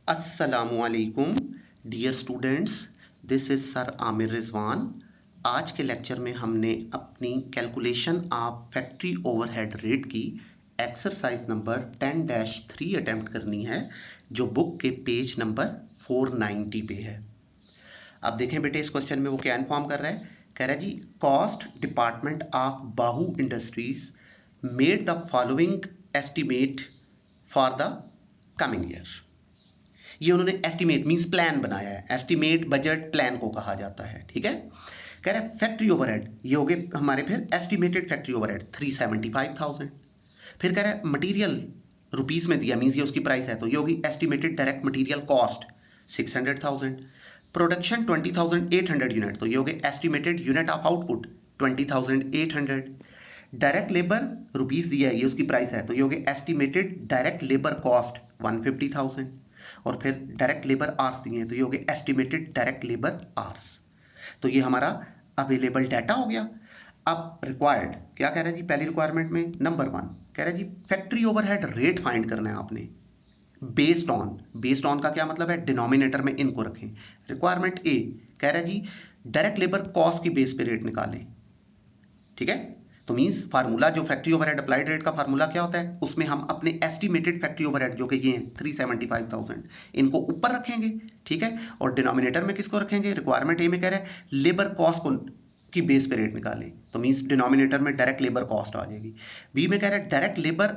अस्सलामुअलैकुम dear students, this is sir Aamir Rizwan. आज के लेक्चर में हमने अपनी calculation of factory overhead rate की एक्सरसाइज नंबर 10-3 अटेम्प्ट करनी है, जो बुक के पेज नंबर 490 पे है। अब देखें बेटे, इस क्वेश्चन में वो क्या इन्फॉर्म कर रहा है। कह रहा है जी, cost department of Bahu industries made the following estimate for the coming year. ये उन्होंने एस्टिमेट मींस प्लान बनाया है। एस्टिमेट बजट प्लान को कहा जाता है, ठीक है। कह रहा है फैक्ट्री ओवरहेड, ये हो गए हमारे फिर एस्टिमेटेड फैक्ट्री ओवरहेड 375,000। फिर कह रहा है मटेरियल रुपीस में दिया, मींस ये उसकी प्राइस है, तो ये होगी estimated direct material cost 600,000। Production 20,800 unit, तो ये हो गए estimated unit of output 20,800। Direct labour rupees दिया है, ये उसकी प्राइस है, तो ये हो गए एस्टिमेटेड डायरेक्ट लेबर कॉस्ट 150,000। और फिर डायरेक्ट लेबर आवर्स दिए हैं, तो ये हो गए एस्टिमेटेड डायरेक्ट लेबर आवर्स। तो ये हमारा अवेलेबल डाटा हो गया। अब रिक्वायर्ड क्या कह रहा है जी, पहली रिक्वायरमेंट में नंबर 1 कह रहा है जी फैक्ट्री ओवरहेड रेट फाइंड करना है आपने बेस्ड ऑन का क्या मतलब है, डिनोमिनेटर में इनको रखें। रिक्वायरमेंट ए कह रहा है जी डायरेक्ट लेबर कॉस्ट की बेस पे रेट निकालें, ठीक है। तो मींस फार्मूला जो फैक्ट्री ओवरहेड अप्लाइड रेट का फार्मूला क्या होता है, उसमें हम अपने एस्टिमेटेड फैक्ट्री ओवरहेड जो कि ये हैं 375,000, इनको ऊपर रखेंगे, ठीक है। और डिनोमिनेटर में किसको रखेंगे, रिक्वायरमेंट ए में कह रहा है लेबर कॉस्ट को की बेस पे रेट निकालें, तो मींस डिनोमिनेटर में डायरेक्ट लेबर कॉस्ट आ जाएगी। बी में कह रहा है डायरेक्ट लेबर,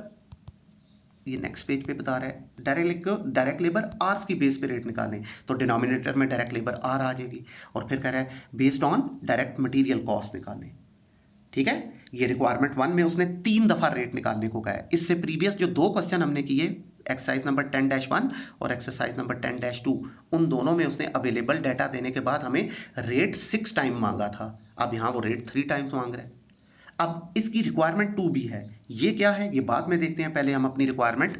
ये नेक्स्ट पेज पे बता रहा है डायरेक्ट लेबर आर्स की बेस पे रेट निकालें, तो डिनोमिनेटर में डायरेक्ट लेबर आर आ जाएगी। और फिर कह रहा है based on direct material cost निकालें, ठीक है। ये रिक्वायरमेंट 1 में उसने 3 दफा रेट निकालने को कहा है। इससे प्रीवियस जो 2 क्वेश्चन हमने किए, एक्सरसाइज नंबर 10-1 और एक्सरसाइज नंबर 10-2, उन दोनों में उसने अवेलेबल डाटा देने के बाद हमें रेट 6 टाइम मांगा था। अब यहाँ वो रेट 3 टाइम्स मांग रहा है। अब इसकी रिक्वायरमेंट 2 भी है, ये क्या है ये बाद में देखते हैं, पहले हम अपनी रिक्वायरमेंट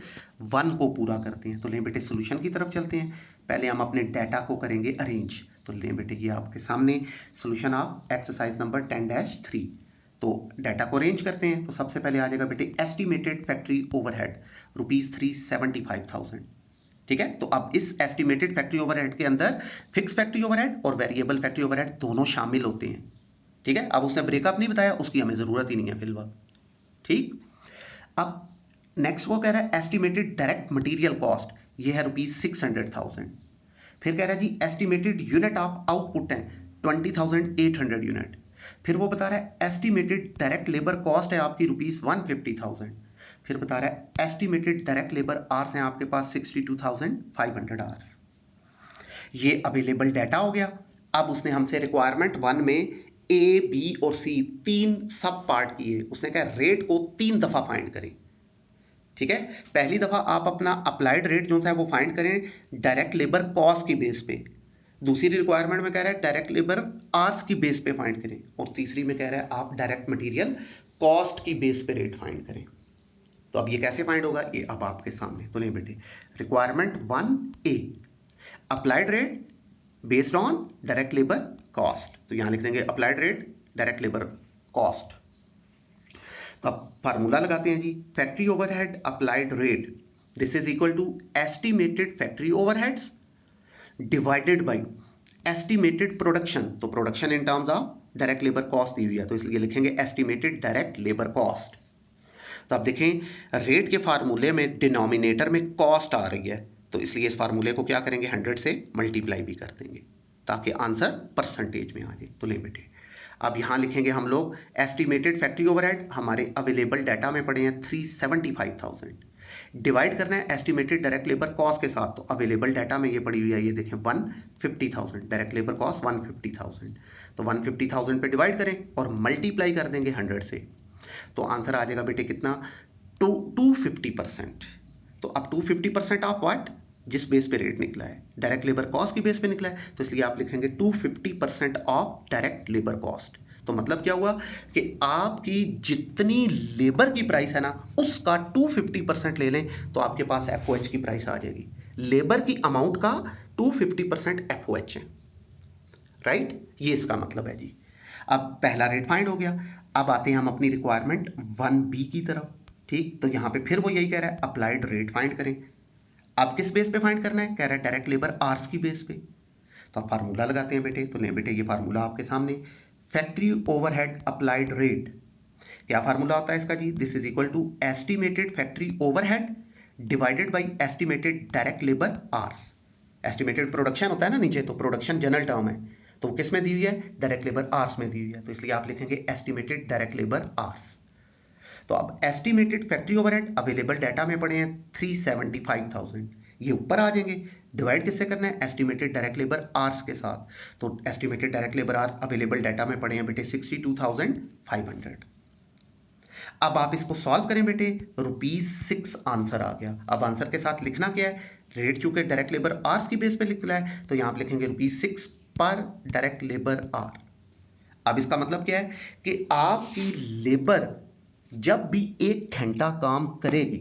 1 को पूरा करते हैं। तो लें बेटे सोल्यूशन की तरफ चलते हैं, पहले हम अपने डाटा को करेंगे अरेंज। तो लें बेटे ये आपके सामने सोल्यूशन ऑफ एक्सरसाइज नंबर 10-3। तो डाटा को अरेंज करते हैं। तो सबसे पहले आ जाएगा बेटे एस्टिमेटेड फैक्ट्री ओवरहेड रुपीज 375,000, ठीक है। तो अब इस एस्टिमेटेड फैक्ट्री ओवरहेड के अंदर फिक्स फैक्ट्री ओवरहेड और वेरिएबल फैक्ट्री ओवरहेड दोनों शामिल होते हैं, ठीक है। अब उसने ब्रेकअप नहीं बताया, उसकी हमें जरूरत ही नहीं है फिलहाल, ठीक। अब नेक्स्ट वो कह रहा है एस्टिमेटेड डायरेक्ट मटेरियल कॉस्ट, ये है रुपीज 600,000। फिर कह रहा है जी एस्टिमेटेड यूनिट ऑफ आउटपुट है 20,800 यूनिट। फिर वो बता रहा है एस्टिमेटेड डायरेक्ट लेबर कॉस्ट है आपकी रुपीज 150,000। फिर बता रहा है एस्टिमेटेड डायरेक्ट लेबर आवर्स हैं आपके पास 62,500 आवर्स। ये अवेलेबल डाटा हो गया। अब उसने हमसे रिक्वायरमेंट 1 में ए बी और सी 3 सब पार्ट किए। उसने कहा रेट को 3 दफा फाइंड करें, ठीक है। पहली दफा आप अपना अप्लाइड रेट जो है वो फाइंड करें डायरेक्ट लेबर कॉस्ट की बेस पे। दूसरी रिक्वायरमेंट में कह रहा है डायरेक्ट लेबर आवर्स की बेस पे फाइंड करें। और तीसरी में कह रहा है आप डायरेक्ट मटेरियल कॉस्ट की बेस पे रेट फाइंड करें। तो अब ये कैसे फाइंड होगा, ये अब आपके सामने। तो नहीं बेटे, requirement 1 a applied rate based on direct labour cost, तो यहां लिख देंगे applied rate direct labour cost. तो अब फार्मूला लगाते हैं जी, factory overhead applied rate this is equal to estimated factory overheads divided by estimated production. तो production in terms of direct labour cost दी हुई है, तो इसलिए लिखेंगे एस्टिमेटेड डायरेक्ट लेबर कॉस्ट। तो अब देखें रेट के फार्मूले में डिनोमिनेटर में कॉस्ट आ रही है, तो इसलिए इस फार्मूले को क्या करेंगे 100 से मल्टीप्लाई भी कर देंगे ताकि आंसर परसेंटेज में आ जाए। तो ले बेटे, अब यहाँ लिखेंगे हम लोग एस्टिमेटेड फैक्ट्री ओवरहेड हमारे अवेलेबल डाटा में पड़े हैं 375,000, डिवाइड करना है एस्टिमेटेड डायरेक्ट लेबर कॉस्ट के साथ। तो अवेलेबल डाटा में ये पड़ी हुई है, ये देखें 150,000, डायरेक्ट लेबर कॉस्ट 150,000। तो 150,000 पे डिवाइड करें और मल्टीप्लाई कर देंगे 100 से, तो आंसर आ जाएगा बेटे कितना, 250%। तो अब 250% ऑफ व्हाट, जिस बेस पे रेट निकला है डायरेक्ट लेबर कॉस्ट की बेस पे निकला है, तो इसलिए आप लिखेंगे 250% ऑफ डायरेक्ट लेबर कॉस्ट। तो मतलब क्या हुआ कि आपकी जितनी लेबर की प्राइस है ना, उसका 250% ले लें तो आपके पास एफओएच की प्राइस आ जाएगी। लेबर की अमाउंट का 250% एफओएच है, राइट। ये इसका मतलब है जी। अब पहला रेट फाइंड हो गया। अब आते हैं हम अपनी रिक्वायरमेंट 1 बी की तरफ, ठीक। तो यहां पे फिर वो यही कह रहा है अप्लाइड रेट फाइंड करें। अब किस बेस पे फाइंड करना है, कह रहा है डायरेक्ट लेबर आवर्स की बेस पे। तो आप फार्मूला लगाते हैं बेटे, तो नहीं बेटे ये फार्मूला आपके सामने, फैक्ट्री ओवरहेड अप्लाइड रेट। क्या फार्मूला होता है इसका जी, this is equal to estimated factory overhead divided by estimated direct labour hours. Estimated production होता है ना नीचे, तो प्रोडक्शन जनरल टर्म है, तो वो किस में दी हुई है, डायरेक्ट लेबर आवर्स में दी हुई है, तो इसलिए आप लिखेंगे एस्टिमेटेड डायरेक्ट लेबर आवर्स। तो अब estimated factory overhead available data में पड़े हैं 375,000, ये ऊपर आ जाएंगे। डिवाइड किससे करना है, एस्टिमेटेड डायरेक्ट लेबर आवर्स के साथ, तो estimated direct labour our available data में पड़े हैं बेटे 62,500। अब आप इसको सॉल्व करें बेटे, ₹6 आंसर आ गया। अब आंसर के साथ लिखना क्या है, रेट चूंकि डायरेक्ट लेबर आवर्स की बेस पे लिखना है, तो यहाँ आप लिखेंगे ₹6 पर डायरेक्ट लेबर आवर। अब इसका मतलब क्या है कि आपकी लेबर जब भी 1 घंटा काम करेगी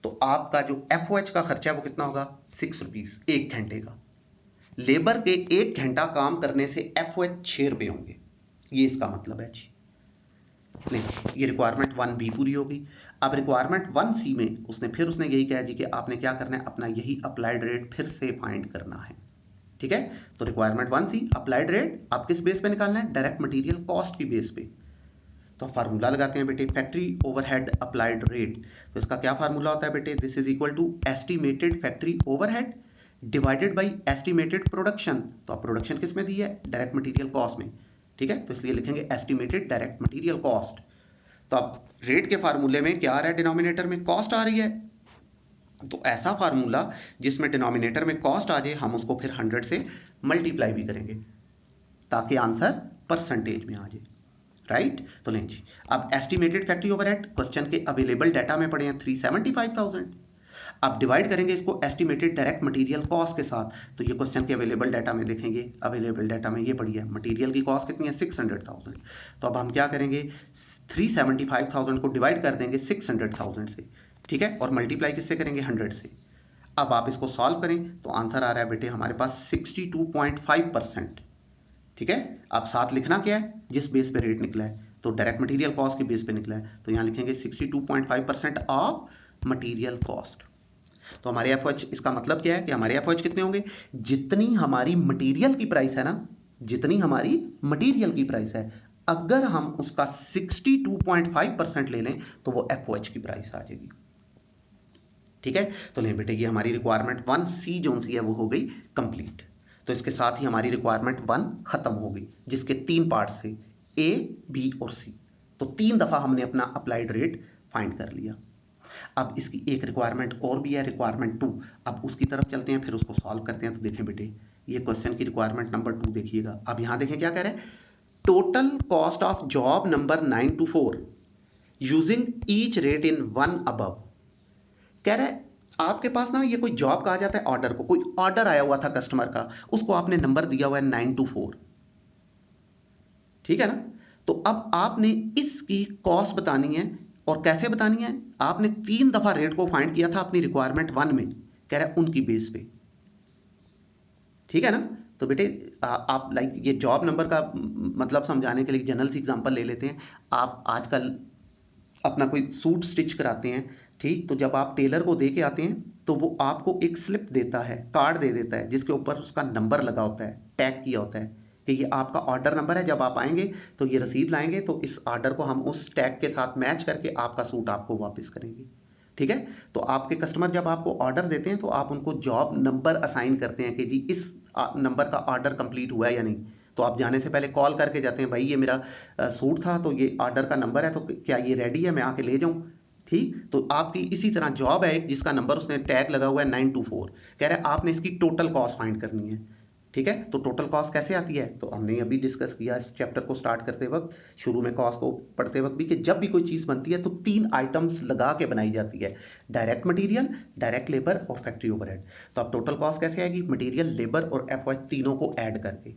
तो आपका जो FOH का खर्चा है वो कितना होगा, ₹6 1 घंटे का। लेबर के 1 घंटा काम करने से FOH ₹6 होंगे, ये इसका मतलब है जी। नहीं, ये रिक्वायरमेंट 1B पूरी होगी। अब रिक्वायरमेंट 1C में उसने यही कहा जी कि आपने क्या करना है, अपना यही अप्लाइड रेट फिर से फाइंड करना है। ठीक है, तो रिक्वायरमेंट 1C अप्लाइड रेट आप किस बेस पे निकालना है, डायरेक्ट मटेरियल कॉस्ट की बेस पे। तो फार्मूला लगाते हैं बेटे, फैक्ट्री ओवरहेड अप्लाइड रेट। तो इसका क्या फार्मूला होता है बेटे, this is equal to estimated factory overhead divided by estimated production. तो आप प्रोडक्शन किस में दी है, डायरेक्ट मटेरियल कॉस्ट में। ठीक है, तो इसलिए लिखेंगे एस्टिमेटेड डायरेक्ट मटेरियल कॉस्ट। तो अब रेट के फार्मूले में क्या आ रहा है, डिनोमिनेटर में कॉस्ट आ रही है, तो ऐसा फार्मूला जिसमें डिनोमिनेटर में कॉस्ट आ जाए हम उसको फिर 100 से मल्टीप्लाई भी करेंगे ताकि आंसर परसेंटेज में आ जाए। राइट, तो लें जी, अब एस्टिमेटेड फैक्ट्री ओवरहेड क्वेश्चन के अवेलेबल डाटा में पड़े हैं 375,000। अब डिवाइड करेंगे इसको एस्टिमेटेड डायरेक्ट मटेरियल कॉस्ट के साथ, तो ये क्वेश्चन के अवेलेबल डाटा में देखेंगे, अवेलेबल डाटा में ये पड़ी है मटेरियल की कॉस्ट कितनी है 600,000। तो अब हम क्या करेंगे, 375,000 को डिवाइड कर देंगे 600,000 से, ठीक है, और मल्टीप्लाई किससे करेंगे, 100 से। अब आप इसको सॉल्व करें तो आंसर आ रहा है बेटे हमारे पास 62.5%। ठीक है, अब साथ लिखना क्या है, जिस बेस पे रेट निकला है, तो डायरेक्ट मटेरियल कॉस्ट के बेस पे निकला है, तो यहाँ लिखेंगे 62.5% ऑफ मटेरियल कॉस्ट। तो हमारे FOH, इसका मतलब क्या है कि हमारे FOH कितने होंगे, जितनी हमारी मटेरियल की प्राइस है ना, जितनी हमारी मटेरियल की प्राइस है, अगर हम उसका 62.5% ले लें तो वो FOH की प्राइस आ जाएगी। ठीक है, तो लें बेटे ये हमारी रिक्वायरमेंट 1C जो सी है वो हो गई कंप्लीट। तो इसके साथ ही हमारी रिक्वायरमेंट 1 खत्म हो गई, जिसके 3 पार्ट्स थे, A, B और C। तो 3 दफा हमने अपना अप्लाइड रेट फाइंड कर लिया। अब इसकी एक रिक्वायरमेंट और भी है, रिक्वायरमेंट 2। अब उसकी तरफ चलते हैं, फिर उसको सॉल्व करते हैं। तो देखें बेटे, ये क्वेश्चन की रिक्वायरमेंट नंबर 2 देखिएगा। अब यहाँ देखें क्या कह रहे हैं, total cost of job number 9 to 4 using each rate in 1 above। कह रहा है आपके पास ना ये कोई जॉब कहा जाता है ऑर्डर को, कोई ऑर्डर आया हुआ था कस्टमर का, उसको आपने नंबर दिया हुआ है 9 to 4। ठीक है ना, तो अब आपने इसकी कॉस्ट बतानी है, और कैसे बतानी है, आपने 3 दफा रेट को फाइंड किया था अपनी रिक्वायरमेंट 1 में, कह रहा है उनकी बेस पे। ठीक है ना, तो बेटे आप लाइक ये जॉब नंबर का मतलब समझाने के लिए जनरल सी एग्जांपल ले लेते हैं। आप आजकल अपना कोई सूट स्टिच कराते हैं, ठीक, तो जब आप टेलर को दे के आते हैं तो वो आपको एक स्लिप देता है, कार्ड दे देता है, जिसके ऊपर उसका नंबर लगा होता है, टैग किया होता है कि ये आपका ऑर्डर नंबर है। जब आप आएंगे तो ये रसीद लाएंगे, तो इस ऑर्डर को हम उस टैग के साथ मैच करके आपका सूट आपको वापस करेंगे। ठीक है, तो आपके कस्टमर जब आपको ऑर्डर देते हैं तो आप उनको जॉब नंबर असाइन करते हैं कि जी इस नंबर का ऑर्डर कंप्लीट हुआ है या नहीं। तो आप जाने से पहले कॉल करके जाते हैं, भाई ये मेरा सूट था, तो ये ऑर्डर का नंबर है, तो क्या ये रेडी है, मैं आके ले जाऊं। ठीक, तो आपकी इसी तरह जॉब है एक जिसका नंबर उसने टैग लगा हुआ है 9 to 4, कह रहा है आपने इसकी टोटल कॉस्ट फाइंड करनी है। ठीक है, तो टोटल कॉस्ट कैसे आती है, तो हमने अभी डिस्कस किया इस चैप्टर को स्टार्ट करते वक्त, शुरू में कॉस्ट को पढ़ते वक्त भी, कि जब भी कोई चीज़ बनती है तो 3 आइटम्स लगा के बनाई जाती है, डायरेक्ट मटेरियल, डायरेक्ट लेबर और फैक्ट्री ओवरहेड। तो अब टोटल कॉस्ट कैसे आएगी, मटेरियल, लेबर और FOH तीनों को ऐड करके।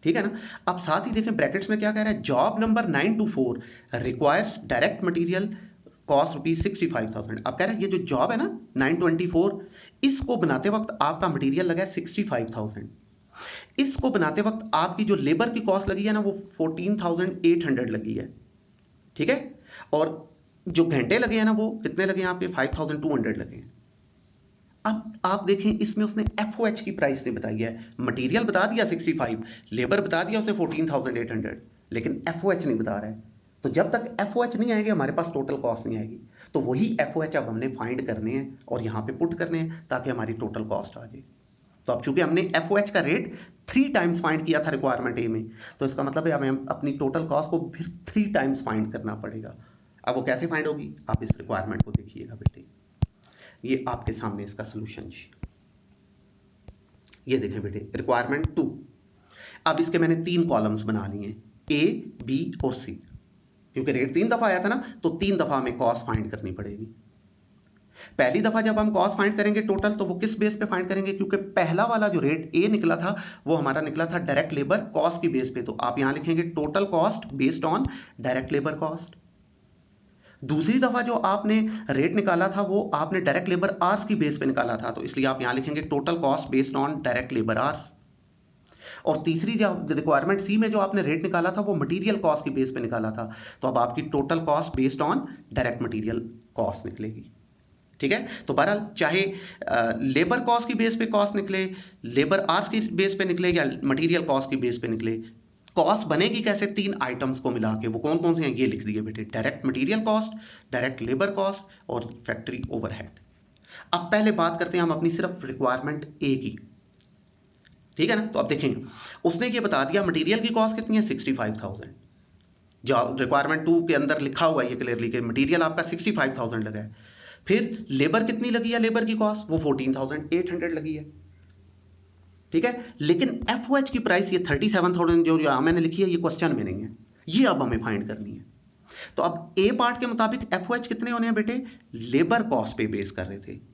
ठीक है ना, अब साथ ही देखें ब्रैकेट्स में क्या कह रहा है, job number 9 to 4 requires direct material cost ₹65,000। अब कह रहा है ये जो जॉब है ना 924, इसको बनाते वक्त आपका मटेरियल लगा है 65,000, इसको बनाते वक्त आपकी जो लेबर की कॉस्ट लगी है ना वो 14,800 लगी है। ठीक है, और जो घंटे लगे हैं ना वो कितने लगे हैं आपके, 5,200 लगे हैं। अब आप देखें इसमें उसने FOH की प्राइस नहीं बताई है। मटेरियल बता दिया 65, लेबर बता दिया उसने 14,800, लेकिन FOH नहीं बता रहा है। तो जब तक FOH नहीं आएगी हमारे पास टोटल कॉस्ट नहीं आएगी। तो वही FOH अब हमने फाइंड करने हैं और यहाँ पे पुट करने हैं ताकि हमारी टोटल कॉस्ट आ जाए। तो अब चूंकि हमने FOH का रेट 3 टाइम्स फाइंड किया था रिक्वायरमेंट ए में, तो इसका मतलब है हमें अपनी टोटल कॉस्ट को फिर 3 टाइम्स फाइंड करना पड़ेगा। अब वो कैसे फाइंड होगी, आप इस रिक्वायरमेंट को देखिएगा बेटे। ये आपके सामने इसका सोल्यूशन जी, ये देखें बेटे, रिक्वायरमेंट 2। अब इसके मैंने 3 कॉलम्स बना लिए हैं, A, B और C। क्योंकि रेट 3 दफा आया था ना, तो 3 दफा हमें कॉस्ट फाइंड करनी पड़ेगी। पहली दफा जब हम कॉस्ट फाइंड करेंगे टोटल, तो वो किस बेस पे फाइंड करेंगे, क्योंकि पहला वाला जो रेट ए निकला था वो हमारा निकला था डायरेक्ट लेबर कॉस्ट की बेस पे। तो आप यहां लिखेंगे total cost based on direct labour cost. दूसरी दफा जो आपने रेट निकाला था वो आपने डायरेक्ट लेबर आवर्स की बेस पे निकाला था, तो इसलिए आप यहां लिखेंगे total cost based on direct labour hours. और तीसरी जो रिक्वायरमेंट सी में जो आपने रेट निकाला था वो मटेरियल कॉस्ट की बेस पे निकाला था, तो अब आपकी total cost based on direct material cost निकलेगी। ठीक है, तो बहरहाल चाहे लेबर कॉस्ट की बेस पे कॉस्ट निकले, लेबर आवर्स की बेस पे निकले या मटेरियल कॉस्ट की बेस पे निकले, कॉस्ट बनेगी कैसे, 3 आइटम्स को मिला के। वो कौन कौन से हैं ये लिख दिए बेटे, direct material cost, direct labour cost और फैक्ट्री ओवरहेड। अब पहले बात करते हैं हम अपनी सिर्फ रिक्वायरमेंट ए की। ठीक है ना, तो अब देखें उसने ये बता दिया मटेरियल की कॉस्ट कितनी है 65,000। जो रिक्वायरमेंट 2 के अंदर लिखा हुआ है ये क्लियरली कि मटेरियल आपका 65,000 लगा है। फिर लेबर कितनी लगी है, लेबर की कॉस्ट वो 14,800 लगी है। ठीक है, लेकिन FOH की प्राइस ये 37,000 जो मैंने लिखी है ये क्वेश्चन में नहीं है, ये अब हमें फाइंड करनी है। तो अब ए पार्ट के मुताबिक FOH कितने होने हैं बेटे, लेबर कॉस्ट पे बेस कर रहे थे।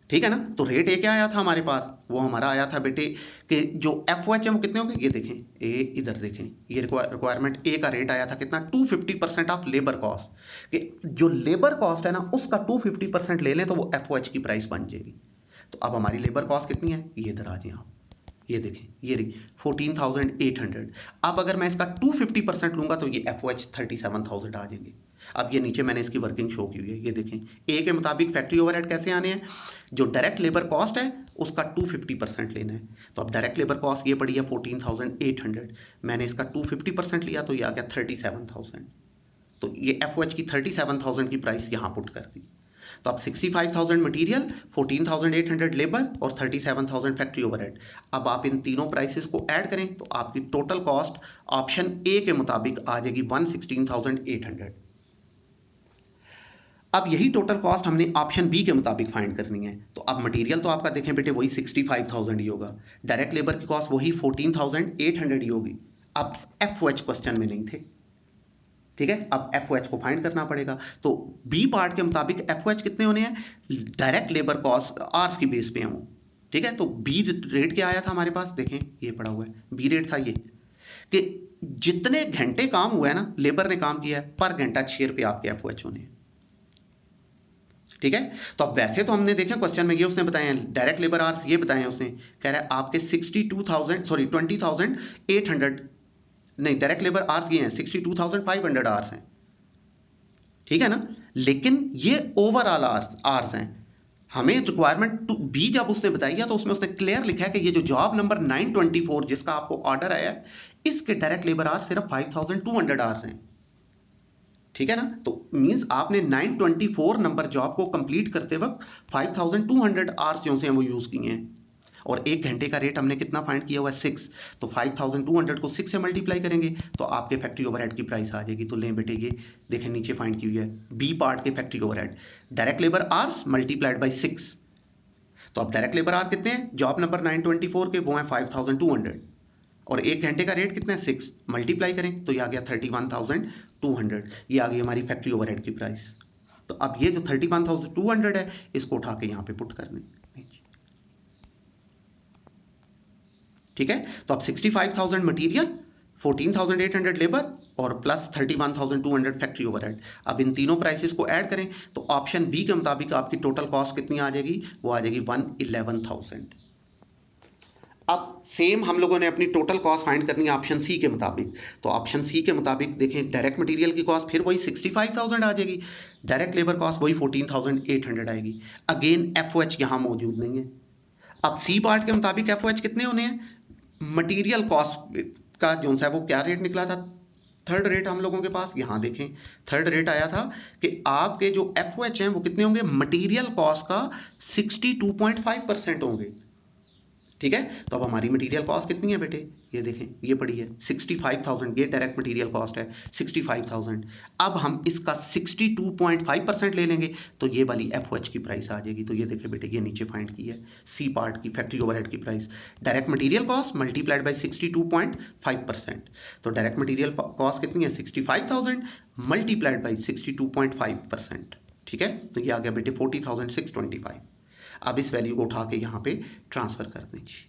ठीक है ना, तो रेट ए क्या आया था हमारे पास, वो हमारा आया था बेटे कि जो FOH है वो कितने होंगे, ये देखें ए, इधर देखें, ये रिक्वायरमेंट ए का रेट आया था कितना, 250% ऑफ लेबर कॉस्ट। कि जो लेबर कॉस्ट है ना उसका 250% ले लें तो वो FOH की प्राइस बन जाएगी। तो अब हमारी लेबर कॉस्ट कितनी है, ये इधर आ जाए आप, ये देखें, ये रही 14,800। अब अगर मैं इसका 250% लूंगा तो ये FOH 37,000 आ जाएंगे। अब ये नीचे मैंने इसकी वर्किंग शो की हुई है, ये देखें ए के मुताबिक फैक्ट्री ओवरहेड कैसे आने हैं, जो डायरेक्ट लेबर कॉस्ट है उसका 250% लेना है। तो अब डायरेक्ट लेबर कॉस्ट ये पड़ी है 14,800, मैंने इसका 250% लिया तो ये आ गया 37,000। तो ये FOH की 37,000 की प्राइस यहाँ पुट कर दी। तो अब 65,000 मटेरियल, 14,800 लेबर और 37,000 फैक्ट्री ओवरहेड। अब आप इन तीनों प्राइसेस को ऐड करें तो आपकी टोटल कॉस्ट ऑप्शन ए के मुताबिक आ जाएगी 116,800। अब यही टोटल कॉस्ट हमने ऑप्शन बी के मुताबिक फाइंड करनी है। तो अब मटेरियल तो आपका देखें बेटे वही 65,000 ही होगा, डायरेक्ट लेबर की कॉस्ट वही 14,800 ही होगी। अब FOH क्वेश्चन में नहीं थे। ठीक है, अब FOH को फाइंड करना पड़ेगा। तो बी पार्ट के मुताबिक FOH कितने होने हैं, डायरेक्ट लेबर कॉस्ट आवर्स की बेस पे हैं वो। ठीक है, तो बी रेट क्या आया था हमारे पास, देखें ये पड़ा हुआ है, बी रेट था ये कि जितने घंटे काम हुआ है ना, लेबर ने काम किया है, पर घंटा 6 रुपये आपके FOH होने हैं। ठीक है, तो अब वैसे तो हमने देखा क्वेश्चन में ये उसने बताए हैं डायरेक्ट लेबर आवर्स, ये बताए हैं उसने, कह रहा है आपके 20,800 नहीं, डायरेक्ट लेबर आवर्स ये हैं 62,500 आवर्स हैं। ठीक है ना, लेकिन ये ओवरऑल आवर्स हैं। हमें रिक्वायरमेंट बी जब उसने बताई है तो उसमें उसने क्लियर लिखा है कि ये जो जॉब नंबर 924 जिसका आपको ऑर्डर आया है इसके डायरेक्ट लेबर आवर्स सिर्फ 5,200 आवर्स हैं। ठीक है ना, तो मींस आपने 924 नंबर जॉब को कंप्लीट करते वक्त 5,200 आवर्स जो हैं वो यूज किए हैं। और 1 घंटे का रेट हमने कितना फाइंड किया हुआ है 6, तो 5,200 को 6 से मल्टीप्लाई करेंगे तो आपके फैक्ट्री ओवरहेड की प्राइस आ जाएगी। तो लें बेटे ये देखें नीचे फाइंड की हुई है बी पार्ट के factory overhead, direct labour hours multiplied by 6। तो अब डायरेक्ट लेबर आवर कितने हैं, जॉब नंबर 924 के वो हैं 5,200 और 1 घंटे का रेट कितना है 6, मल्टीप्लाई करें तो ये आ गया 31,200। ये आ गई हमारी फैक्ट्री ओवरहेड की प्राइस। तो अब ये जो 31,200 है इसको उठा के यहाँ पे पुट करने। ठीक है, तो अब 65,000 मटेरियल, 14,800 लेबर और प्लस 31,200 फैक्ट्री ओवरहेड। अब इन तीनों प्राइसेस को ऐड करें तो ऑप्शन बी के मुताबिक आपकी टोटल कॉस्ट कितनी आ जाएगी, वो आ जाएगी 111,000। अब सेम हम लोगों ने अपनी टोटल कॉस्ट फाइंड करनी है ऑप्शन सी के मुताबिक। तो ऑप्शन सी के मुताबिक देखें, डायरेक्ट मटेरियल की कॉस्ट फिर वही 65,000 आ जाएगी, डायरेक्ट लेबर कॉस्ट वही 14,800 आएगी। अगेन एफओएच यहाँ मौजूद नहीं है। अब सी पार्ट के मुताबिक एफओएच कितने होने हैं, मटेरियल कॉस्ट का जो है वो क्या रेट निकला था, थर्ड रेट हम लोगों के पास यहाँ देखें, थर्ड रेट आया था कि आपके जो एफओएच हैं वो कितने होंगे, मटेरियल कॉस्ट का 62.5% होंगे। ठीक है, तो अब हमारी मटेरियल कॉस्ट कितनी है बेटे, ये देखें, ये पड़ी है 65,000, ये डायरेक्ट मटेरियल कॉस्ट है 65,000। अब हम इसका 62.5% ले लेंगे तो ये वाली एफओएच की प्राइस आ जाएगी। तो ये देखें बेटे, ये नीचे फाइंड की है सी पार्ट की फैक्ट्री ओवरहेड की price, direct material cost multiplied by 62.5%। तो डायरेक्ट मटेरियल कॉस्ट कितनी है 65,000 मल्टीप्लाइड बाय 62.5%। ठीक है, तो ये आ गया बेटे 40,625। अब इस वैल्यू को उठा के यहाँ पे ट्रांसफर कर दीजिए,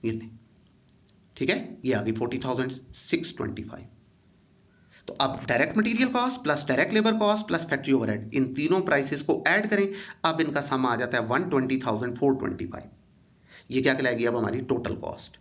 ये नहीं, ठीक है, ये आ गई 40,625। तो अब direct material cost plus direct labour cost plus factory overhead, इन तीनों प्राइसेस को ऐड करें, अब इनका सम आ जाता है 120,425। ये क्या कहलाएगी अब हमारी टोटल कॉस्ट।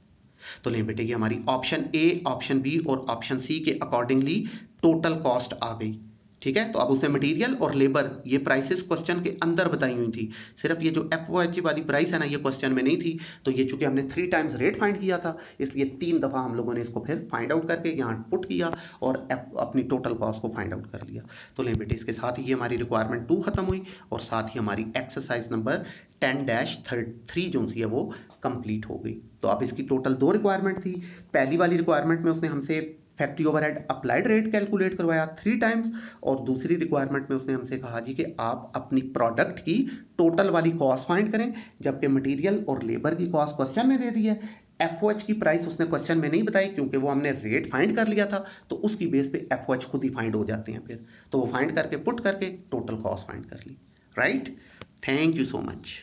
तो लें बेटे, ये हमारी ऑप्शन ए, ऑप्शन बी और ऑप्शन सी के अकॉर्डिंगली टोटल कॉस्ट आ गई। ठीक है, तो अब उसने मटेरियल और लेबर ये प्राइसेस क्वेश्चन के अंदर बताई हुई थी, सिर्फ ये जो एफओएच वाली प्राइस है ना, ये क्वेश्चन में नहीं थी। तो ये चूंकि हमने 3 टाइम्स रेट फाइंड किया था, इसलिए 3 दफ़ा हम लोगों ने इसको फिर फाइंड आउट करके यहाँ पुट किया और अपनी टोटल कॉस्ट को फाइंड आउट कर लिया। तो लें बेटे, इसके साथ ही हमारी रिक्वायरमेंट 2 खत्म हुई और साथ ही हमारी एक्सरसाइज नंबर 10-3 जो सी है वो कंप्लीट हो गई। तो अब इसकी टोटल 2 रिक्वायरमेंट थी। पहली वाली रिक्वायरमेंट में उसने हमसे factory overhead applied rate calculate करवाया 3 टाइम्स, और दूसरी रिक्वायरमेंट में उसने हमसे कहा जी कि आप अपनी प्रोडक्ट की टोटल वाली कॉस्ट फाइंड करें, जबकि मटेरियल और लेबर की कॉस्ट क्वेश्चन में दे दी है। एफओएच की प्राइस उसने क्वेश्चन में नहीं बताई क्योंकि वो हमने रेट फाइंड कर लिया था, तो उसकी बेस पे एफओएच खुद ही फाइंड हो जाते हैं फिर। तो वो फाइंड करके पुट करके टोटल कॉस्ट फाइंड कर ली। Right, thank you so much.